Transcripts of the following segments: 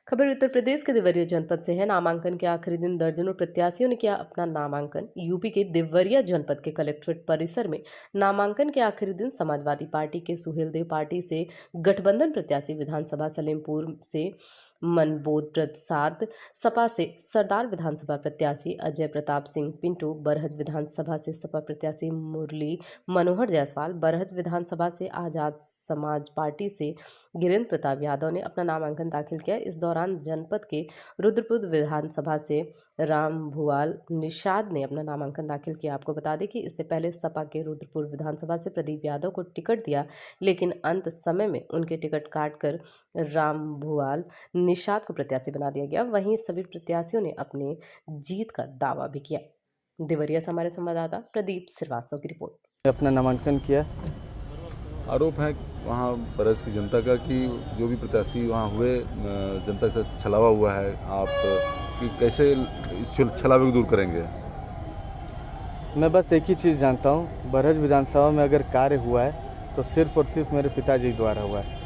खबर उत्तर प्रदेश के देवरिया जनपद से है। नामांकन के आखिरी दिन दर्जनों प्रत्याशियों ने किया अपना नामांकन। यूपी के देवरिया जनपद के कलेक्ट्रेट परिसर में नामांकन के आखिरी दिन समाजवादी पार्टी के सुहेलदेव पार्टी से गठबंधन प्रत्याशी, विधानसभा सलेमपुर से मनबोध प्रसाद, सपा से सरदार विधानसभा प्रत्याशी अजय प्रताप सिंह पिंटू, बरहज विधानसभा से सपा प्रत्याशी मुरली मनोहर जायसवाल, बरहज विधानसभा से आजाद समाज पार्टी से गिरीन्द्र प्रताप यादव ने अपना नामांकन दाखिल किया। इस दौरान जनपद के रुद्रपुर विधानसभा से राम भुआल निषाद ने अपना नामांकन दाखिल किया। आपको बता दें कि इससे पहले सपा के रुद्रपुर विधानसभा से प्रदीप यादव को टिकट दिया, लेकिन अंत समय में उनके टिकट काटकर राम भुआल निषाद को प्रत्याशी बना दिया गया। वहीं सभी प्रत्याशियों ने अपने जीत का दावा भी किया। देवरिया से हमारे संवाददाता प्रदीप श्रीवास्तव की रिपोर्ट। अपना नामांकन किया। आरोप है वहाँ बरस की जनता का कि जो भी प्रत्याशी वहाँ हुए जनता से छलावा हुआ है। आप कि कैसे इस छलावे को दूर करेंगे? मैं बस एक ही चीज़ जानता हूँ, बरहज विधानसभा में अगर कार्य हुआ है तो सिर्फ और सिर्फ मेरे पिताजी द्वारा हुआ है।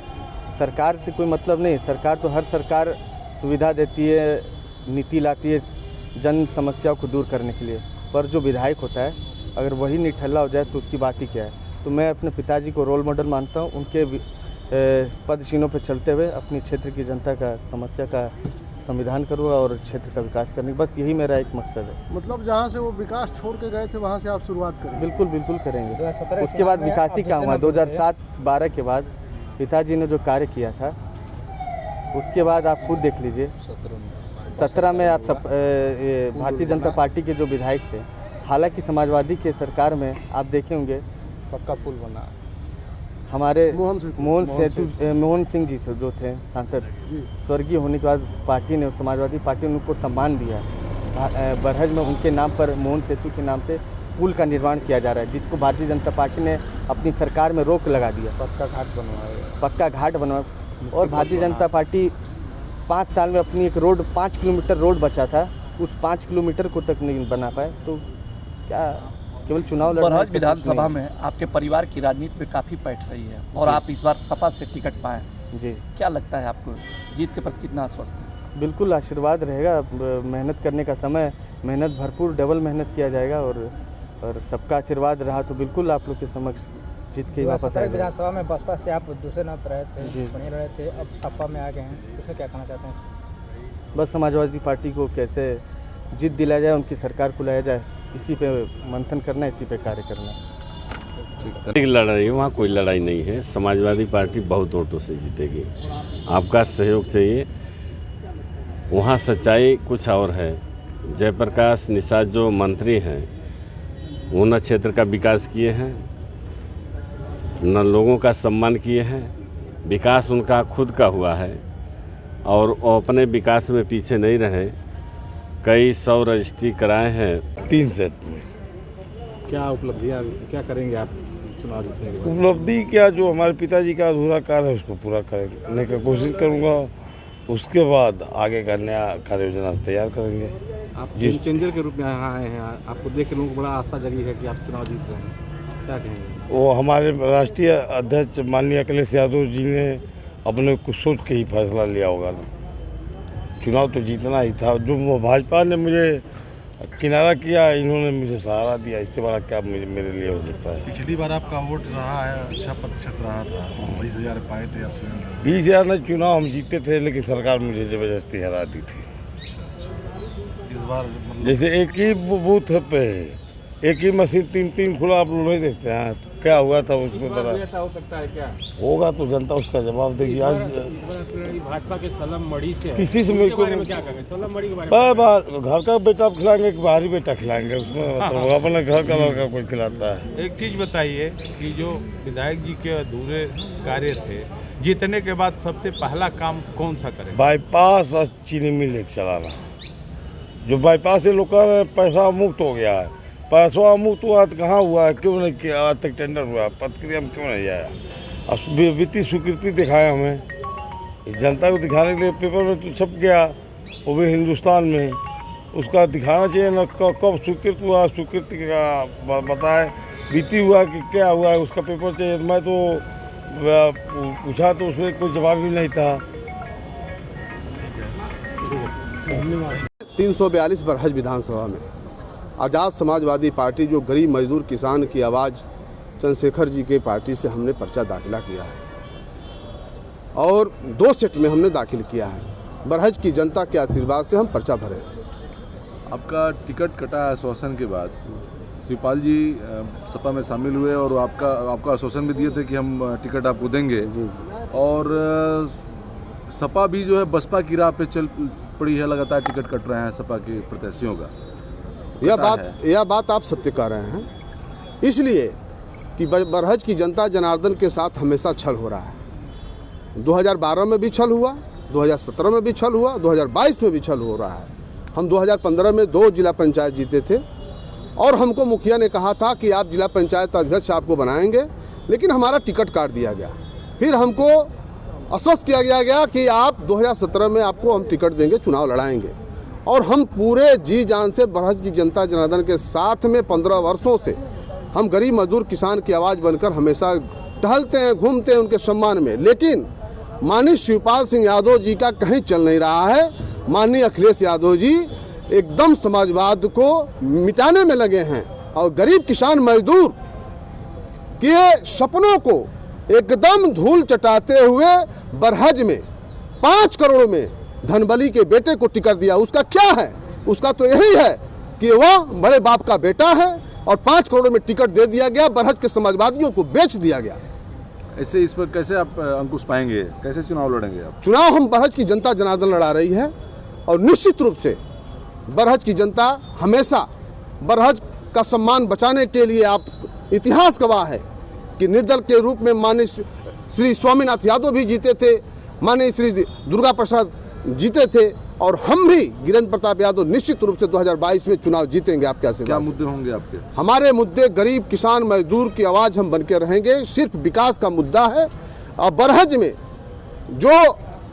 सरकार से कोई मतलब नहीं। सरकार तो हर सरकार सुविधा देती है, नीति लाती है जन समस्याओं को दूर करने के लिए, पर जो विधायक होता है अगर वही निठल्ला हो जाए तो उसकी बात ही क्या है। तो मैं अपने पिताजी को रोल मॉडल मानता हूँ। उनके पद चिन्हों पर चलते हुए अपनी क्षेत्र की जनता का समस्या का संविधान करूँगा और क्षेत्र का विकास करने, बस यही मेरा एक मकसद है। मतलब जहाँ से वो विकास छोड़ के गए थे वहाँ से आप शुरुआत करें? बिल्कुल बिल्कुल करेंगे। उसके बाद विकास ही काम हुआ। 2007-12 के बाद पिताजी ने जो कार्य किया था उसके बाद आप खुद देख लीजिए। 17 में आप भारतीय जनता पार्टी के जो विधायक थे, हालांकि समाजवादी के सरकार में आप देखे होंगे पक्का पुल बना हमारे मोहन सिंह जी जो थे सांसद, स्वर्गीय होने के बाद पार्टी ने, समाजवादी पार्टी ने उनको सम्मान दिया। बरहज में उनके नाम पर मोहन सेतु के नाम से पुल का निर्माण किया जा रहा है, जिसको भारतीय जनता पार्टी ने अपनी सरकार में रोक लगा दिया। पक्का घाट बनवा और भारतीय जनता पार्टी 5 साल में अपनी एक रोड 5 किलोमीटर रोड बचा था, उस 5 किलोमीटर को तक नहीं बना पाए। तो क्या केवल चुनाव लड़ना? बरहज विधानसभा में आपके परिवार की राजनीति में काफ़ी बैठ रही है और आप इस बार सपा से टिकट पाएँ जी, क्या लगता है आपको जीत के प्रति कितना आश्वस्त है? बिल्कुल आशीर्वाद रहेगा। मेहनत करने का समय, मेहनत भरपूर डबल मेहनत किया जाएगा और सबका आशीर्वाद रहा तो बिल्कुल आप लोग के समक्ष जीत के वापस आएगा। विधानसभा में बसपा से आप दूसरे नाम पर रहे थे, बने रहे थे, अब सपा में आ गए हैं, उसमें क्या कहना चाहते हैं? बस समाजवादी पार्टी को कैसे जीत दिलाया जाए, उनकी सरकार को लाया जाए, इसी पे मंथन करना है, इसी पे कार्य करना है। एक लड़ाई, वहाँ कोई लड़ाई नहीं है। समाजवादी पार्टी बहुत वोटों से जीतेगी। आपका सहयोग चाहिए। वहाँ सच्चाई कुछ और है। जयप्रकाश निषाद जो मंत्री हैं, वो न क्षेत्र का विकास किए हैं, न लोगों का सम्मान किए हैं। विकास उनका खुद का हुआ है और वो अपने विकास में पीछे नहीं रहे। कई 100 रजिस्ट्री कराए हैं 3 सेट में। क्या उपलब्धियाँ, क्या करेंगे आप चुनाव जीतने के बाद? उपलब्धि क्या, जो हमारे पिताजी का अधूरा कार्य है उसको पूरा करने की कोशिश करूँगा। उसके बाद आगे का नया कार्य योजना तैयार करेंगे। आप गेम चेंजर के रूप में यहाँ आए हैं, आपको देख के लोगों को बड़ा आशा जगी है कि आप चुनाव जीत रहे हैं, क्या कहेंगे? वो हमारे राष्ट्रीय अध्यक्ष माननीय अखिलेश यादव जी ने अपने कुछ सोच के ही फैसला लिया होगा ना। चुनाव तो जीतना ही था। जो भाजपा ने मुझे किनारा किया, इन्होंने मुझे सहारा दिया, इससे बड़ा क्या मेरे लिए हो सकता है। पिछली बार आपका वोट रहा है, अच्छा प्रतिशत रहा था, 20,000 पाए थे आप? 20,000 में चुनाव हम जीते थे, लेकिन सरकार मुझे ज़बरदस्ती हरा दी थी। इस बार जैसे एक ही बूथ पे एक ही मशीन 3-3 खुला, आप लोग नहीं देखते हैं, तो क्या हुआ था उसमें पता हो सकता है क्या होगा तो जनता उसका जवाब देगी। आज भाजपा के सलम मड़ी से किसी से मेरे को क्या कहेंगे? सलम मड़ी के बारे में घर का बेटा खिलाएंगे कि बाहरी बेटा खिलाएंगे, उसमें मतलब अपने घर का लड़का कोई खिलाता है। एक चीज़ बताइए कि जो विधायक जी के अधूरे कार्य थे, जीतने के बाद सबसे पहला काम कौन सा करें? बाईपास और चीनी मिल एक चलाना। जो बाईपास से लोग कह रहे हैं पैसा मुक्त हो गया है, पैसा मुक्त हुआ तो कहाँ हुआ है, क्यों नहीं किया? आज तक टेंडर हुआ, प्रक्रिया में क्यों नहीं आया? अब वित्तीय स्वीकृति दिखाया हमें, जनता को दिखाने के लिए पेपर में तो छप गया, वो भी हिंदुस्तान में। उसका दिखाना चाहिए ना, कब स्वीकृत हुआ, स्वीकृति का बताए, वित्तीय हुआ कि क्या हुआ है, उसका पेपर चाहिए। मैं तो पूछा तो उसमें कोई जवाब ही नहीं था। 342 बरहज विधानसभा में आज़ाद समाजवादी पार्टी जो गरीब मजदूर किसान की आवाज़ चंद्रशेखर जी के पार्टी से हमने पर्चा दाखिला किया है और 2 सेट में हमने दाखिल किया है। बरहज की जनता के आशीर्वाद से हम पर्चा भरे। आपका टिकट कटा आश्वासन के बाद शिवपाल जी सपा में शामिल हुए और आपका आश्वासन भी दिए थे कि हम टिकट आपको देंगे और सपा भी जो है बसपा की राह पे चल पड़ी है, लगातार टिकट कट रहे हैं सपा के प्रत्याशियों का। यह बात आप सत्य कह रहे हैं, इसलिए कि बरहज की जनता जनार्दन के साथ हमेशा छल हो रहा है। 2012 में भी छल हुआ, 2017 में भी छल हुआ, 2022 में भी छल हो रहा है। हम 2015 में 2 जिला पंचायत जीते थे और हमको मुखिया ने कहा था कि आप जिला पंचायत अध्यक्ष आपको बनाएंगे, लेकिन हमारा टिकट काट दिया गया। फिर हमको आश्वस्त किया गया कि आप 2017 में आपको हम टिकट देंगे, चुनाव लड़ाएंगे और हम पूरे जी जान से बरहज की जनता जनार्दन के साथ में 15 वर्षों से हम गरीब मजदूर किसान की आवाज़ बनकर हमेशा टहलते हैं, घूमते हैं उनके सम्मान में। लेकिन माननीय शिवपाल सिंह यादव जी का कहीं चल नहीं रहा है। माननीय अखिलेश यादव जी एकदम समाजवाद को मिटाने में लगे हैं और गरीब किसान मजदूर के सपनों को एकदम धूल चटाते हुए बरहज में 5 करोड़ में धनबली के बेटे को टिकट दिया। उसका क्या है? उसका तो यही है कि वह बड़े बाप का बेटा है और 5 करोड़ में टिकट दे दिया गया, बरहज के समाजवादियों को बेच दिया गया। ऐसे इस पर कैसे आप अंकुश पाएंगे, कैसे चुनाव लड़ेंगे आप? चुनाव हम बरहज की जनता जनार्दन लड़ा रही है और निश्चित रूप से बरहज की जनता हमेशा बरहज का सम्मान बचाने के लिए, आप इतिहास गवाह है कि निर्दल के रूप में माननीय श्री स्वामीनाथ यादव भी जीते थे, माननीय श्री दुर्गा प्रसाद जीते थे और हम भी वीरेंद्र प्रताप यादव निश्चित रूप से 2022 में चुनाव जीतेंगे। आपके आशीर्वाद। क्या मुद्दे होंगे आपके? हमारे मुद्दे गरीब किसान मजदूर की आवाज़ हम बनके रहेंगे। सिर्फ विकास का मुद्दा है और बरहज में जो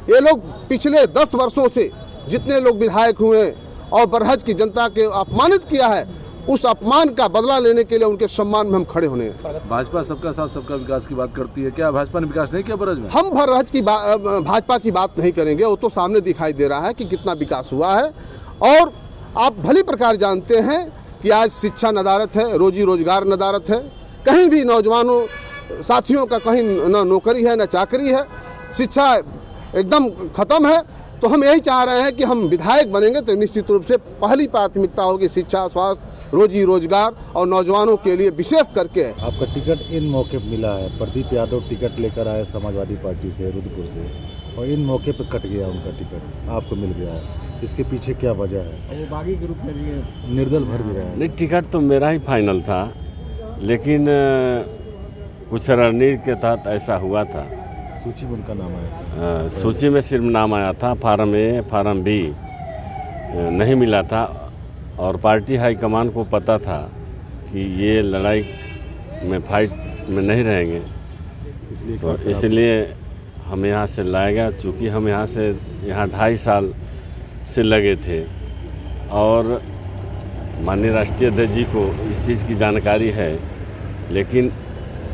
ये लोग पिछले 10 वर्षों से जितने लोग विधायक हुए और बरहज की जनता के अपमानित किया है, उस अपमान का बदला लेने के लिए उनके सम्मान में हम खड़े होने हैं। भाजपा सबका साथ सबका विकास की बात करती है, क्या भाजपा ने विकास नहीं किया बरहज में? हम बरहज की भाजपा की बात नहीं करेंगे, वो तो सामने दिखाई दे रहा है कि कितना विकास हुआ है। और आप भली प्रकार जानते हैं कि आज शिक्षा नदारत है, रोजी रोजगार नदारत है, कहीं भी नौजवानों साथियों का कहीं न नौकरी है न चाकरी है, शिक्षा एकदम ख़त्म है। तो हम यही चाह रहे हैं कि हम विधायक बनेंगे तो निश्चित रूप से पहली प्राथमिकता होगी शिक्षा, स्वास्थ्य, रोजी रोजगार और नौजवानों के लिए विशेष करके। आपका टिकट इन मौके पर मिला है, प्रदीप यादव टिकट लेकर आए समाजवादी पार्टी से रुद्रपुर से और इन मौके पर कट गया उनका टिकट, आपको मिल गया है, इसके पीछे क्या वजह है? वो बागी के रूप में भी निर्दल भर भी रहा है। नहीं, टिकट तो मेरा ही फाइनल था, लेकिन कुछ रणनीति के तहत ऐसा हुआ था। सूची में उनका नाम आया था? सूची में सिर्फ नाम आया था, फार्म ए फार्म बी नहीं मिला था और पार्टी हाईकमान को पता था कि ये लड़ाई में फाइट में नहीं रहेंगे, इसलिए हम यहाँ से लाया गया। चूँकि हम यहाँ 2.5 साल से लगे थे और माननीय राष्ट्रीय अध्यक्ष जी को इस चीज़ की जानकारी है, लेकिन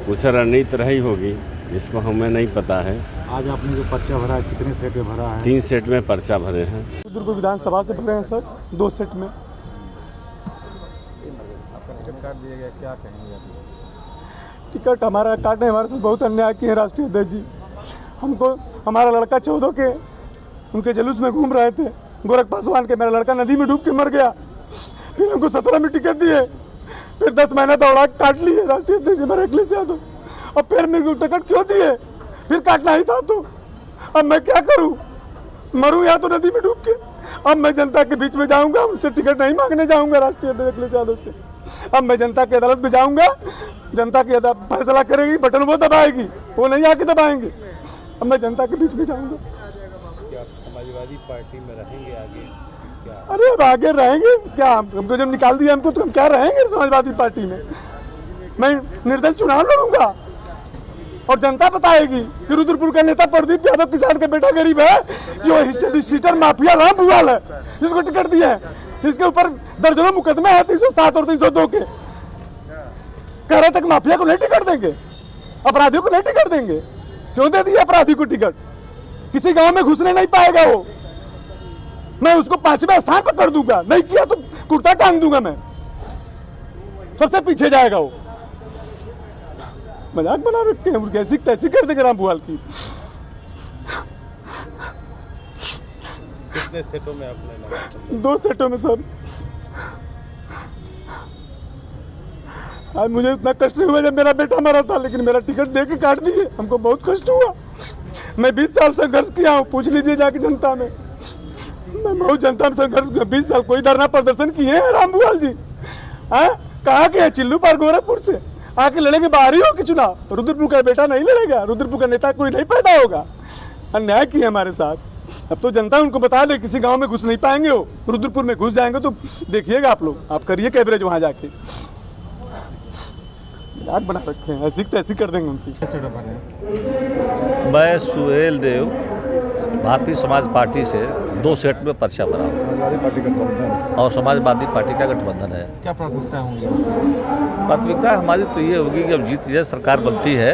कुछ रणनीति रही होगी जिसको हमें नहीं पता है। आज आपने जो पर्चा भरा है कितने सेट में भरा है? 3 सेट में पर्चा भरे हैं। रुद्रपुर विधानसभा से भरे हैं सर, 2 सेट में। आपका टिकट काट दिया गया, क्या कहेंगे आप? टिकट हमारा काटने हमारे साथ बहुत अन्याय किए राष्ट्रीय अध्यक्ष जी। हमको हमारा लड़का 14 के उनके जुलूस में घूम रहे थे, गोरख पासवान के, मेरा लड़का नदी में डूब के मर गया। फिर हमको 17 में टिकट दिए, फिर 10 महीना दौड़ा काट लिए राष्ट्रीय अध्यक्ष हमारे अखिलेश यादव। अब फिर मेरे को टिकट क्यों दिए? फिर काटना ही था तो अब मैं क्या करूं? मरूं या तो नदी में डूब के। अब मैं जनता के बीच में जाऊंगा, उनसे टिकट नहीं मांगने जाऊंगा राष्ट्रीय अध्यक्ष अखिलेश यादव से। अब मैं जनता की अदालत में जाऊंगा, जनता की फैसला करेगी, बटन वो दबाएगी, वो नहीं आके दबाएंगे। अब मैं जनता के बीच में जाऊंगा। क्या आप समाजवादी पार्टी में रहेंगे आगे? क्या? अरे अब आगे रहेंगे क्या? हमको जब निकाल दिया हमको तो हम क्या रहेंगे समाजवादी पार्टी में? मैं निर्दल चुनाव लड़ूंगा और जनता बताएगी कि रुद्रपुर का नेता प्रदीप यादव किसान का बेटा गरीब है, जो सीटर माफिया राम बुवाल है, जिसको टिकट दिया है, जिसके ऊपर दर्जनों मुकदमे हैं 307 और 302 के। कह रहे तक माफिया को नहीं टिकट देंगे, अपराधियों को नहीं टिकट देंगे। क्यों दे दिया अपराधी को टिकट? किसी गांव में घुसने नहीं पाएगा वो। मैं उसको 5वें स्थान पर कर दूंगा, नहीं किया तो कुर्ता टांग दूंगा, मैं सबसे पीछे जाएगा वो। मजाक बना रखे हैं, कैसी तैसी कर देंगे रामभुआल की। कितने सेटों में आपने? 2 सेटों में सर। आज मुझे इतना कष्ट नहीं हुआ जब मेरा बेटा मरा था, लेकिन मेरा टिकट दे के काट दिए, हमको बहुत कष्ट हुआ। मैं 20 साल संघर्ष किया हूँ, पूछ लीजिए जाके जनता में। मैं बहुत जनता में संघर्ष किया, 20 साल कोई धरना प्रदर्शन किए हैं रामभुआल जी? हाँ, कहाँ के हैं? चिल्लू पार गोरखपुर से आके लड़ेंगे, बाहर ही हो कि चुनाव? रुद्रपुर का बेटा नहीं लड़ेगा, रुद्रपुर का नेता कोई नहीं पैदा होगा। अन्याय किए हमारे साथ। अब तो जनता उनको बता दे, किसी गांव में घुस नहीं पाएंगे वो, रुद्रपुर में घुस जाएंगे तो देखिएगा आप लोग, आप करिए कवरेज वहाँ जाके। याद बना रखे हैं, ऐसी तैसी कर देंगे उनकी। मैं सुहेल देव भारतीय समाज पार्टी से 2 सेट में पर्चा भरा हूँ। समाजवादी पार्टी गठबंधन और समाजवादी पार्टी का गठबंधन है। क्या प्राथमिकता होंगी? प्राथमिकता हमारी तो ये होगी कि अब जीत जाए, सरकार बनती है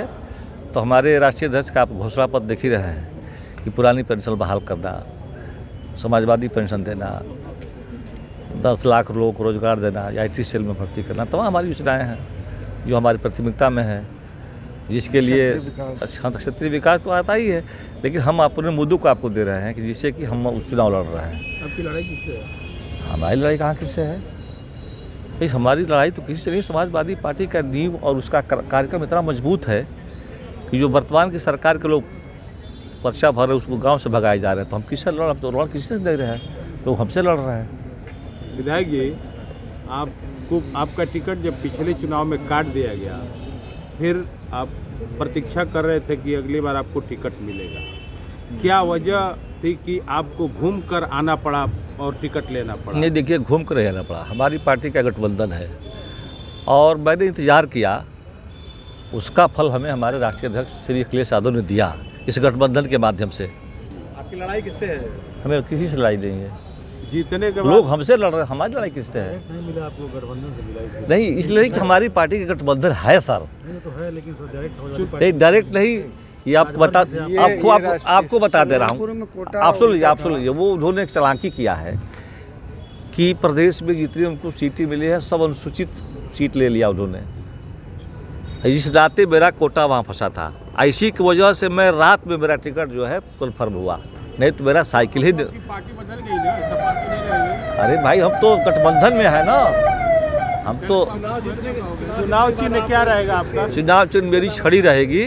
तो हमारे राष्ट्रीय अध्यक्ष का आप घोषणा पत्र देख ही रहे हैं कि पुरानी पेंशन बहाल करना, समाजवादी पेंशन देना, 10 लाख लोगों को रोजगार देना, IT सेल में भर्ती करना, तमाम हमारी योजनाएँ हैं जो हमारी प्राथमिकता में है, जिसके लिए क्षेत्रीय विकास तो आता ही है, लेकिन हम अपने मुद्दों को आपको दे रहे हैं कि जिससे कि हम उस चुनाव लड़ रहे हैं। आपकी लड़ाई किससे है? हमारी लड़ाई कहाँ किससे है भाई? हमारी लड़ाई तो किसी से नहीं। समाजवादी पार्टी का नींव और उसका कार्यक्रम इतना मजबूत है कि जो वर्तमान की सरकार के लोग पर्चा भर रहे उसको गाँव से भगाए जा रहे हैं, तो हम किससे लड़, हम तो लड़ किसी से नहीं रहे हैं, लोग हमसे लड़ रहे हैं। विधायक जी, आपका टिकट जब पिछले चुनाव में काट दिया गया, फिर आप प्रतीक्षा कर रहे थे कि अगली बार आपको टिकट मिलेगा, क्या वजह थी कि आपको घूम कर आना पड़ा और टिकट लेना पड़ा? नहीं, देखिए, घूम कर आना पड़ा। हमारी पार्टी का गठबंधन है और मैंने इंतज़ार किया, उसका फल हमें हमारे राष्ट्रीय अध्यक्ष श्री अखिलेश यादव ने दिया इस गठबंधन के माध्यम से। आपकी लड़ाई किससे है? हमें किसी से लड़ाई नहीं है, जीतने के लोग हमसे लड़ रहे हैं। हमारी लड़ाई किससे है? नहीं मिला आपको, गठबंधन से मिला? नहीं, इसलिए कि हमारी पार्टी का गठबंधन है सर। तो है, लेकिन नहीं, डायरेक्ट नहीं, ये आपको बता दे रहा हूँ। आप सुन लीजिए, वो उन्होंने एक चालाकी किया है कि प्रदेश में जितनी उनको सीटें मिली है सब अनुसूचित सीट ले लिया उन्होंने। जिस रात मेरा कोटा वहाँ फंसा था, इसी की वजह से मैं रात में मेरा टिकट जो है कन्फर्म हुआ, नहीं तो मेरा साइकिल ही पार्टी बदल गई ना, सपा तो नहीं रहेगी। अरे भाई, हम तो गठबंधन में है ना, हम तो। चुनाव चिन्ह क्या रहेगा आपका? चुनाव चिन्ह मेरी छड़ी रहेगी,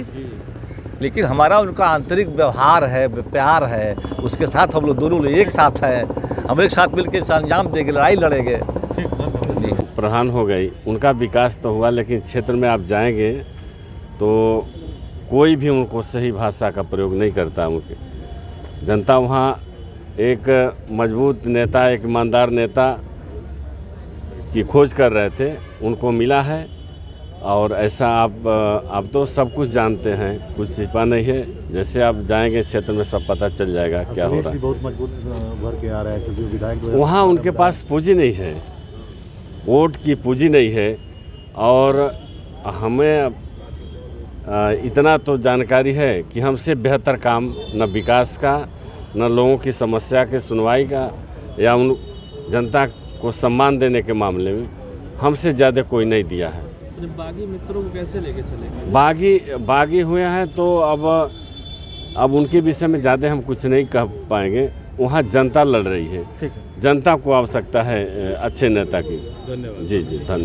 लेकिन हमारा उनका आंतरिक व्यवहार है, प्यार है, उसके साथ हम लोग दोनों एक साथ हैं, हम एक साथ मिलकर इस अंजाम देंगे, लड़ाई लड़ेंगे। प्रधान हो गई, उनका विकास तो हुआ, लेकिन क्षेत्र में आप जाएंगे तो कोई भी उनको सही भाषा का प्रयोग नहीं करता। उनके जनता वहाँ एक मजबूत नेता, एक ईमानदार नेता की खोज कर रहे थे, उनको मिला है। और ऐसा आप तो सब कुछ जानते हैं, कुछ छिपा नहीं है। जैसे आप जाएंगे क्षेत्र में सब पता चल जाएगा क्या हो रहा है। बहुत मजबूत भर के आ रहा है, क्योंकि विधायक वहाँ उनके पास पूंजी नहीं है, वोट की पूंजी नहीं है। और हमें इतना तो जानकारी है कि हमसे बेहतर काम न विकास का, न लोगों की समस्या के सुनवाई का, या उन जनता को सम्मान देने के मामले में हमसे ज़्यादा कोई नहीं दिया है। बागी मित्रों को कैसे लेके चलेंगे? बागी हुए हैं तो अब उनके विषय में ज़्यादा हम कुछ नहीं कह पाएंगे। वहाँ जनता लड़ रही है, जनता को आवश्यकता है अच्छे नेता की। धन्यवाद। जी, धन्यवाद।